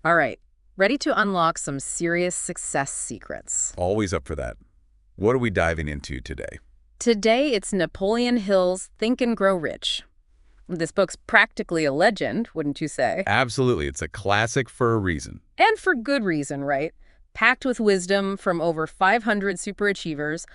All right, ready to unlock some serious success secrets. Always up for that. What are we diving into today? Today, it's Napoleon Hill's Think and Grow Rich. This book's practically a legend, wouldn't you say? Absolutely. It's a classic for a reason. And for good reason, right? Packed with wisdom from over 500 superachievers,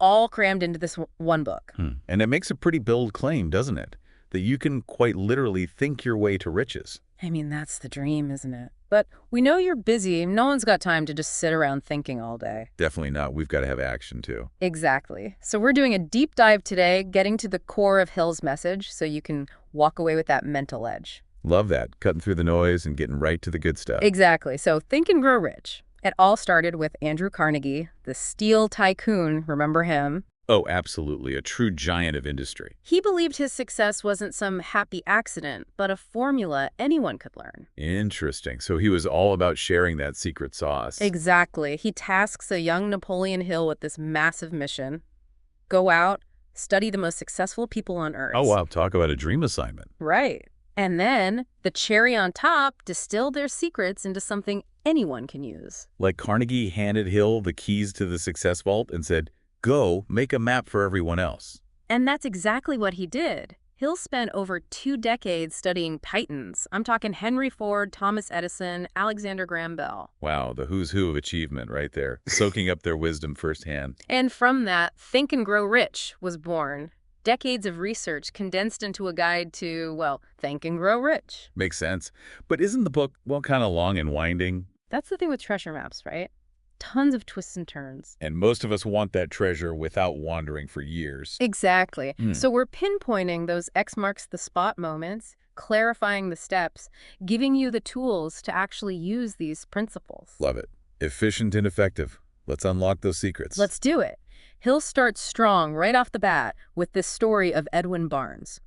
all crammed into this one book. And it makes a pretty bold claim, doesn't it? That you can quite literally think your way to riches. I mean, that's the dream, isn't it? But we know you're busy. No one's got time to just sit around thinking all day. Definitely not. We've got to have action, too. Exactly. So we're doing a deep dive today, getting to the core of Hill's message so you can walk away with that mental edge. Love that. Cutting through the noise and getting right to the good stuff. Exactly. So Think and Grow Rich. It all started with Andrew Carnegie, the steel tycoon. Remember him? Oh, absolutely. A true giant of industry. He believed his success wasn't some happy accident, but a formula anyone could learn. Interesting. So he was all about sharing that secret sauce. Exactly. He tasks a young Napoleon Hill with this massive mission. Go out, study the most successful people on Earth. Oh, wow. Talk about a dream assignment. Right. And then, the cherry on top distilled their secrets into something anyone can use. Like Carnegie handed Hill the keys to the success vault and said, go make a map for everyone else. And that's exactly what he did. Hill spent over 2 decades studying titans. I'm talking Henry Ford, Thomas Edison, Alexander Graham Bell. Wow, the who's who of achievement right there, soaking up their wisdom firsthand. And from that, Think and Grow Rich was born. Decades of research condensed into a guide to, well, think and grow rich. Makes sense. But isn't the book, well, kind of long and winding? That's the thing with treasure maps, right? Tons of twists and turns. And most of us want that treasure without wandering for years. Exactly. So we're pinpointing those X marks the spot moments, clarifying the steps, giving you the tools to actually use these principles. Love it. Efficient and effective. Let's unlock those secrets. Let's do it. Hill starts strong right off the bat with this story of Edwin Barnes.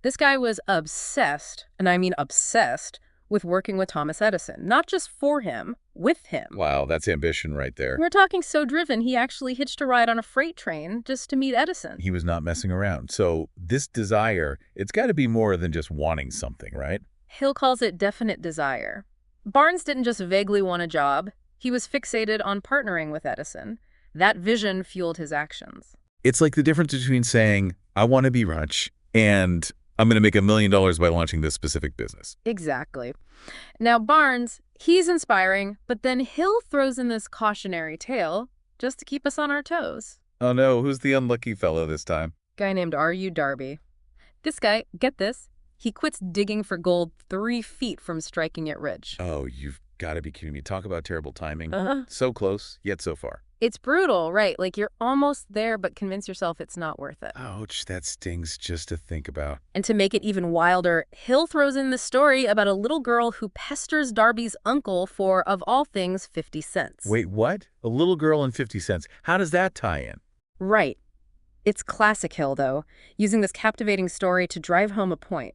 This guy was obsessed, and I mean obsessed, with working with Thomas Edison. Not just for him, with him. Wow, that's ambition right there. We're talking so driven, he actually hitched a ride on a freight train just to meet Edison. He was not messing around. So this desire, it's got to be more than just wanting something, right? Hill calls it definite desire. Barnes didn't just vaguely want a job. He was fixated on partnering with Edison. That vision fueled his actions. It's like the difference between saying, I want to be rich, and I'm going to make $1 million by launching this specific business. Exactly. Now, Barnes, he's inspiring, but then Hill throws in this cautionary tale just to keep us on our toes. Oh no, who's the unlucky fellow this time? Guy named R.U. Darby. This guy, get this, he quits digging for gold 3 feet from striking it rich. Oh, you've got to be kidding me. Talk about terrible timing. Uh-huh. So close, yet so far. It's brutal, right? Like you're almost there, but convince yourself it's not worth it. Ouch, that stings just to think about. And to make it even wilder, Hill throws in the story about a little girl who pesters Darby's uncle for, of all things, 50 cents. Wait, what? A little girl and 50 cents. How does that tie in? Right. It's classic Hill, though, using this captivating story to drive home a point.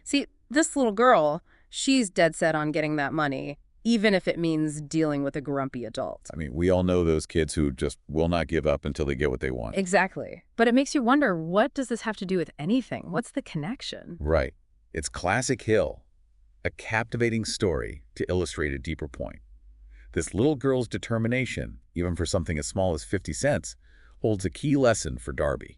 See, this little girl, she's dead set on getting that money, even if it means dealing with a grumpy adult. I mean, we all know those kids who just will not give up until they get what they want. Exactly. But it makes you wonder, what does this have to do with anything? What's the connection? Right. It's classic Hill, a captivating story to illustrate a deeper point. This little girl's determination, even for something as small as 50 cents, holds a key lesson for Darby.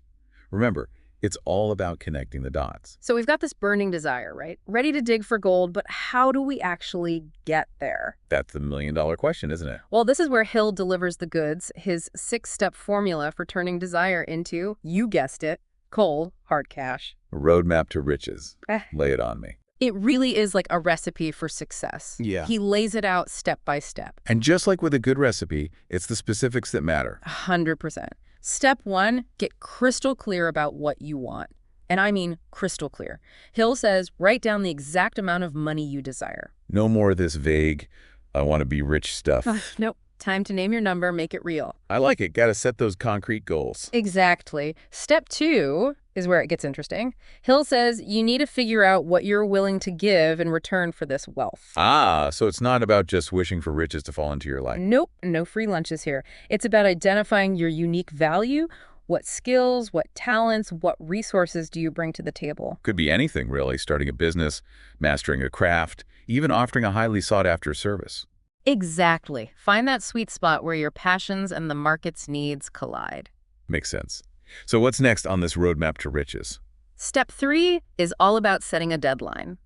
Remember, it's all about connecting the dots. So we've got this burning desire, right? Ready to dig for gold, but how do we actually get there? That's the $1 million question, isn't it? Well, this is where Hill delivers the goods, his 6-step formula for turning desire into, you guessed it, cold, hard cash. A roadmap to riches. Lay it on me. It really is like a recipe for success. Yeah. He lays it out step by step. And just like with a good recipe, it's the specifics that matter. 100%. Step 1, get crystal clear about what you want. And I mean crystal clear. Hill says, write down the exact amount of money you desire. No more of this vague, I want to be rich stuff. Nope. Time to name your number, make it real. I like it. Got to set those concrete goals. Exactly. Step 2 is where it gets interesting. Hill says you need to figure out what you're willing to give in return for this wealth. Ah, so it's not about just wishing for riches to fall into your life. Nope, no free lunches here. It's about identifying your unique value. What skills, what talents, what resources do you bring to the table? Could be anything, really. Starting a business, mastering a craft, even offering a highly sought-after service. Exactly. Find that sweet spot where your passions and the market's needs collide. Makes sense. So what's next on this roadmap to riches? Step 3 is all about setting a deadline.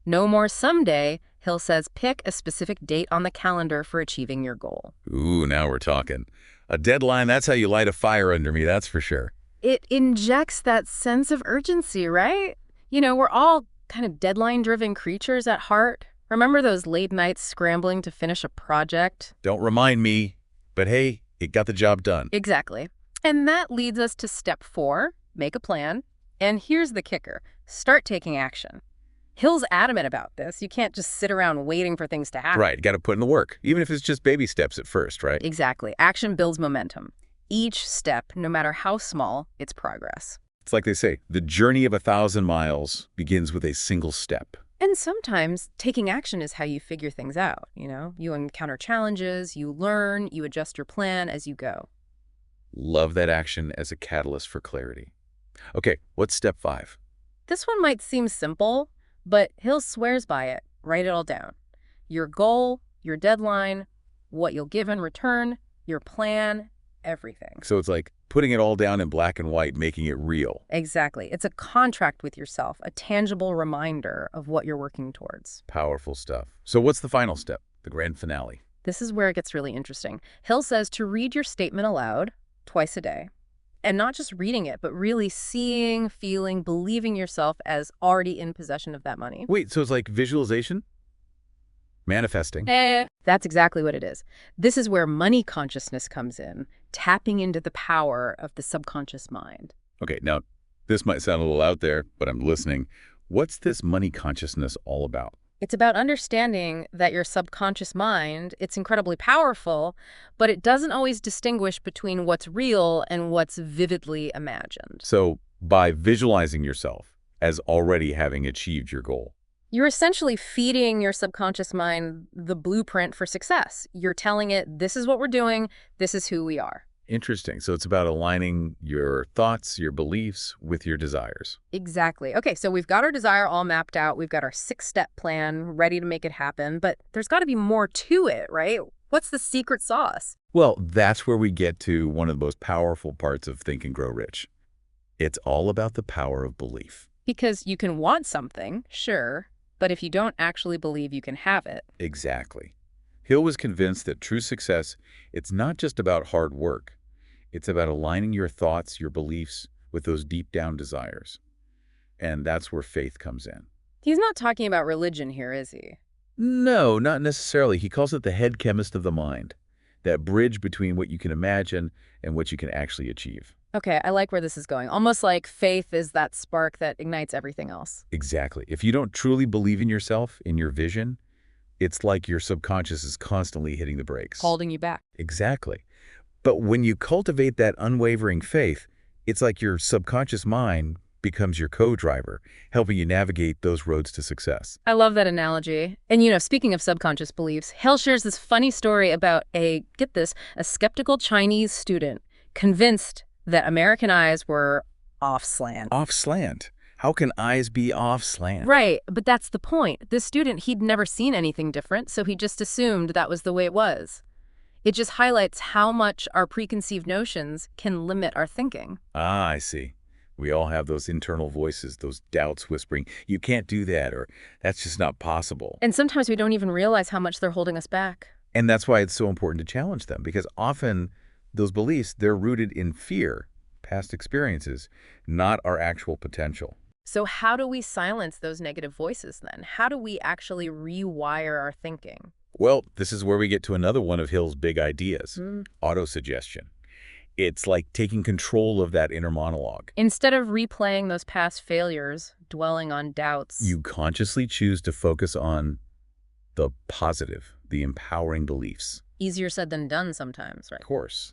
No more someday, Hill says pick a specific date on the calendar for achieving your goal. Ooh, now we're talking. A deadline, that's how you light a fire under me, that's for sure. It injects that sense of urgency, right? You know, we're all kind of deadline-driven creatures at heart. Remember those late nights scrambling to finish a project? Don't remind me, but hey, it got the job done. Exactly. And that leads us to step 4, make a plan. And here's the kicker. Start taking action. Hill's adamant about this. You can't just sit around waiting for things to happen. Right, got to put in the work, even if it's just baby steps at first, right? Exactly. Action builds momentum. Each step, no matter how small, it's progress. It's like they say, the journey of 1,000 miles begins with a single step. And sometimes taking action is how you figure things out, you know? You encounter challenges, you learn, you adjust your plan as you go. Love that action as a catalyst for clarity. Okay, what's step 5? This one might seem simple, but Hill swears by it. Write it all down. Your goal, your deadline, what you'll give in return, your plan, everything. So it's like putting it all down in black and white, making it real. Exactly. It's a contract with yourself, a tangible reminder of what you're working towards. Powerful stuff. So what's the final step, the grand finale? This is where it gets really interesting. Hill says to read your statement aloud twice a day. And not just reading it, but really seeing, feeling, believing yourself as already in possession of that money. Wait, so it's like visualization? Manifesting? That's exactly what it is. This is where money consciousness comes in, tapping into the power of the subconscious mind. Okay, now, this might sound a little out there, but I'm listening. What's this money consciousness all about? It's about understanding that your subconscious mind, it's incredibly powerful, but it doesn't always distinguish between what's real and what's vividly imagined. So, by visualizing yourself as already having achieved your goal. You're essentially feeding your subconscious mind the blueprint for success. You're telling it, this is what we're doing, this is who we are. Interesting. So it's about aligning your thoughts, your beliefs with your desires. Exactly. Okay, so we've got our desire all mapped out. We've got our 6-step plan ready to make it happen, but there's got to be more to it, right? What's the secret sauce? Well, that's where we get to one of the most powerful parts of Think and Grow Rich. It's all about the power of belief. Because you can want something, sure, but if you don't actually believe you can have it. Exactly. Hill was convinced that true success, it's not just about hard work. It's about aligning your thoughts, your beliefs with those deep down desires. And that's where faith comes in. He's not talking about religion here, is he? No, not necessarily. He calls it the head chemist of the mind, that bridge between what you can imagine and what you can actually achieve. Okay, I like where this is going. Almost like faith is that spark that ignites everything else. Exactly. If you don't truly believe in yourself, in your vision, it's like your subconscious is constantly hitting the brakes. Holding you back. Exactly. But when you cultivate that unwavering faith, it's like your subconscious mind becomes your co-driver, helping you navigate those roads to success. I love that analogy. And you know, speaking of subconscious beliefs, Hill shares this funny story about a skeptical Chinese student convinced that American eyes were off slant. Off slant? How can eyes be off slant? Right, but that's the point. This student, he'd never seen anything different, so he just assumed that was the way it was. It just highlights how much our preconceived notions can limit our thinking. Ah, I see. We all have those internal voices, those doubts whispering, you can't do that, or that's just not possible. And sometimes we don't even realize how much they're holding us back. And that's why it's so important to challenge them, because often those beliefs, they're rooted in fear, past experiences, not our actual potential. So how do we silence those negative voices then? How do we actually rewire our thinking? Well, this is where we get to another one of Hill's big ideas, autosuggestion. It's like taking control of that inner monologue. Instead of replaying those past failures, dwelling on doubts. You consciously choose to focus on the positive, the empowering beliefs. Easier said than done sometimes, right? Of course.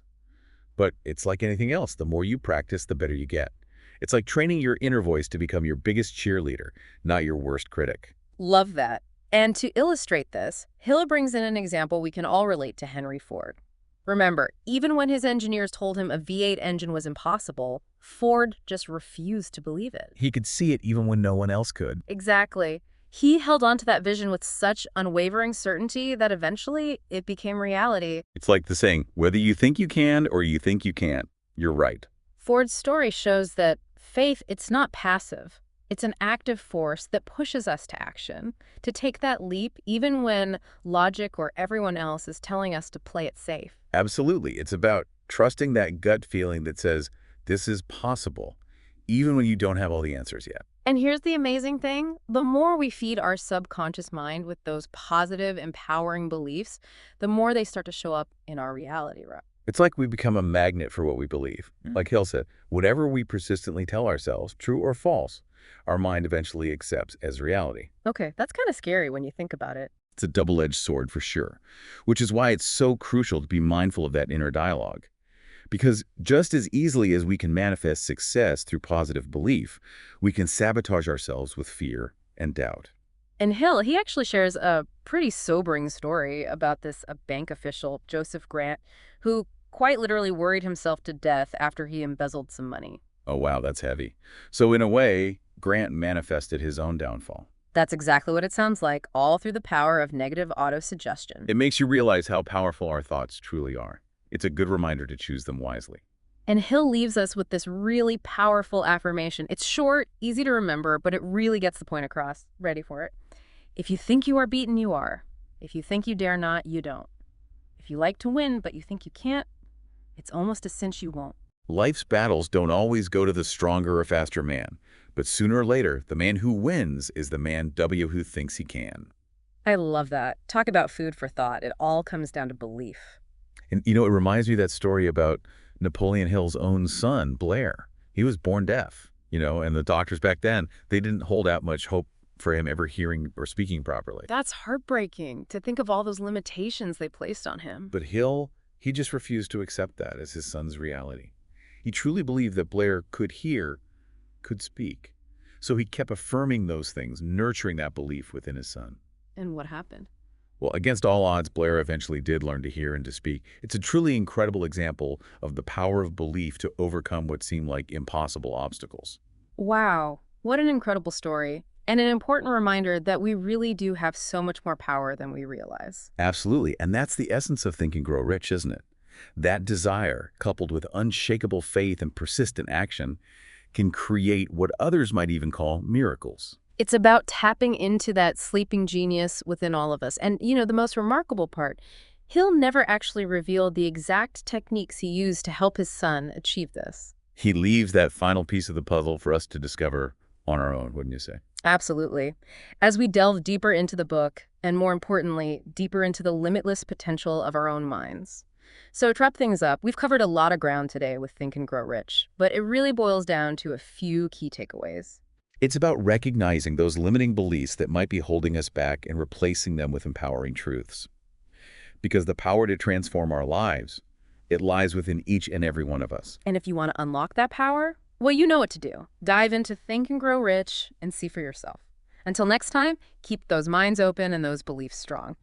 But it's like anything else. The more you practice, the better you get. It's like training your inner voice to become your biggest cheerleader, not your worst critic. Love that. And to illustrate this, Hill brings in an example we can all relate to Henry Ford. Remember, even when his engineers told him a V8 engine was impossible, Ford just refused to believe it. He could see it even when no one else could. Exactly. He held on to that vision with such unwavering certainty that eventually it became reality. It's like the saying, whether you think you can or you think you can't, you're right. Ford's story shows that faith, it's not passive. It's an active force that pushes us to action, to take that leap even when logic or everyone else is telling us to play it safe. Absolutely. It's about trusting that gut feeling that says, this is possible, even when you don't have all the answers yet. And here's the amazing thing. The more we feed our subconscious mind with those positive, empowering beliefs, the more they start to show up in our reality, right? It's like we become a magnet for what we believe. Like Hill said, whatever we persistently tell ourselves, true or false, our mind eventually accepts as reality. Okay, that's kind of scary when you think about it. It's a double-edged sword for sure, which is why it's so crucial to be mindful of that inner dialogue. Because just as easily as we can manifest success through positive belief, we can sabotage ourselves with fear and doubt. And Hill, he actually shares a pretty sobering story about this a bank official, Joseph Grant, who quite literally worried himself to death after he embezzled some money. Oh, wow, that's heavy. So in a way, Grant manifested his own downfall. That's exactly what it sounds like, all through the power of negative autosuggestion. It makes you realize how powerful our thoughts truly are. It's a good reminder to choose them wisely. And Hill leaves us with this really powerful affirmation. It's short, easy to remember, but it really gets the point across. Ready for it? If you think you are beaten, you are. If you think you dare not, you don't. If you like to win, but you think you can't, it's almost a cinch you won't. Life's battles don't always go to the stronger or faster man, but sooner or later, the man who wins is the man who thinks he can. I love that. Talk about food for thought. It all comes down to belief. And, it reminds me of that story about Napoleon Hill's own son, Blair. He was born deaf, and the doctors back then, they didn't hold out much hope for him ever hearing or speaking properly. That's heartbreaking to think of all those limitations they placed on him. But Hill, he just refused to accept that as his son's reality. He truly believed that Blair could hear, could speak. So he kept affirming those things, nurturing that belief within his son. And what happened? Well, against all odds, Blair eventually did learn to hear and to speak. It's a truly incredible example of the power of belief to overcome what seemed like impossible obstacles. Wow, what an incredible story. And an important reminder that we really do have so much more power than we realize. Absolutely, and that's the essence of Think and Grow Rich, isn't it? That desire, coupled with unshakable faith and persistent action, can create what others might even call miracles. It's about tapping into that sleeping genius within all of us. And, the most remarkable part, Hill never actually revealed the exact techniques he used to help his son achieve this. He leaves that final piece of the puzzle for us to discover on our own, wouldn't you say? Absolutely. As we delve deeper into the book, and more importantly, deeper into the limitless potential of our own minds. So to wrap things up, we've covered a lot of ground today with Think and Grow Rich, but it really boils down to a few key takeaways. It's about recognizing those limiting beliefs that might be holding us back and replacing them with empowering truths. Because the power to transform our lives, it lies within each and every one of us. And if you want to unlock that power, well, you know what to do. Dive into Think and Grow Rich and see for yourself. Until next time, keep those minds open and those beliefs strong.